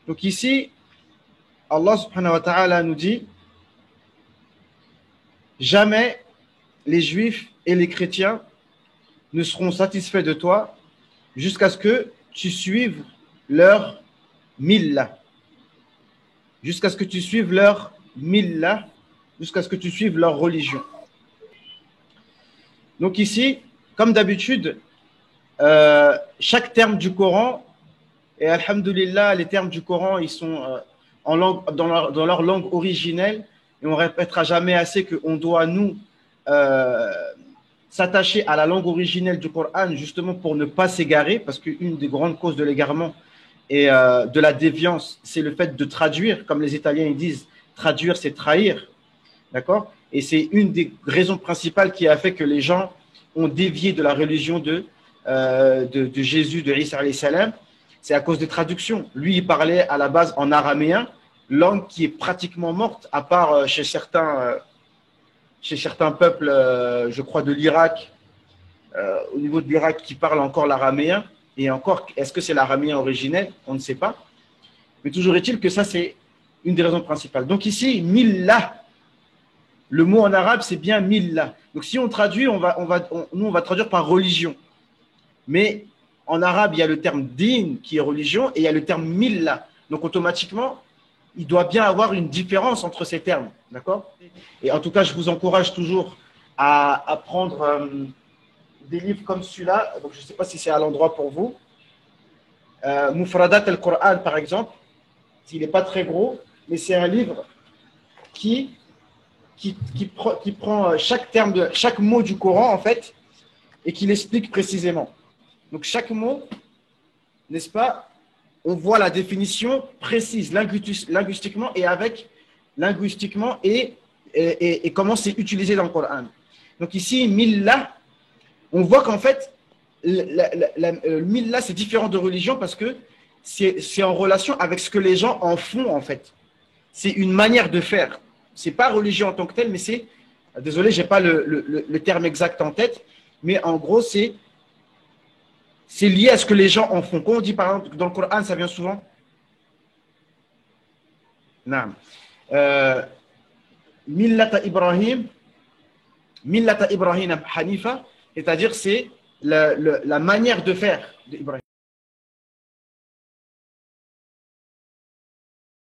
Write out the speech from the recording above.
Donc ici, Allah subhanahu wa ta'ala nous dit jamais les juifs et les chrétiens ne seront satisfaits de toi jusqu'à ce que tu suives leur millah. Jusqu'à ce que tu suives leur millah, jusqu'à ce que tu suives leur religion. Donc ici, comme d'habitude, chaque terme du Coran, et alhamdoulilah, les termes du Coran, ils sont en langue, dans leur langue originelle, et on ne répétera jamais assez qu'on doit, nous, s'attacher à la langue originelle du Coran, justement pour ne pas s'égarer, parce qu'une des grandes causes de l'égarement et de la déviance, c'est le fait de traduire, comme les Italiens ils disent, traduire c'est trahir, d'accord? Et c'est une des raisons principales qui a fait que les gens ont dévié de la religion de Jésus, de Isa alayhi salam. C'est à cause des traductions. Lui, il parlait à la base en araméen, langue qui est pratiquement morte, à part chez certains peuples, je crois, de l'Irak, au niveau de l'Irak, qui parlent encore l'araméen. Et encore, est-ce que c'est l'araméen originel? On ne sait pas. Mais toujours est-il que ça, c'est une des raisons principales. Donc ici, millah, le mot en arabe, c'est bien millah. Donc si on traduit, nous, on va traduire par religion. Mais en arabe, il y a le terme din, qui est religion, et il y a le terme millah. Donc automatiquement, il doit bien avoir une différence entre ces termes. D'accord? Et en tout cas, je vous encourage toujours à prendre des livres comme celui-là. Donc je ne sais pas si c'est à l'endroit pour vous. Mufradat al-Qur'an, par exemple. Il n'est pas très gros, mais c'est un livre qui prend chaque mot du Coran, en fait, et qui l'explique précisément. Donc, chaque mot, n'est-ce pas, on voit la définition précise, linguistiquement et comment c'est utilisé dans le Coran. Donc, ici, millah, on voit qu'en fait, millah, c'est différent de religion parce que c'est en relation avec ce que les gens en font, en fait. C'est une manière de faire. C'est pas religion en tant que telle, mais c'est, désolé, j'ai pas le terme exact en tête, mais en gros, c'est lié à ce que les gens en font. Quand on dit, par exemple, dans le Coran, ça vient souvent. Naam. Millata Ibrahim Hanifa, c'est-à-dire c'est la manière de faire d'Ibrahim.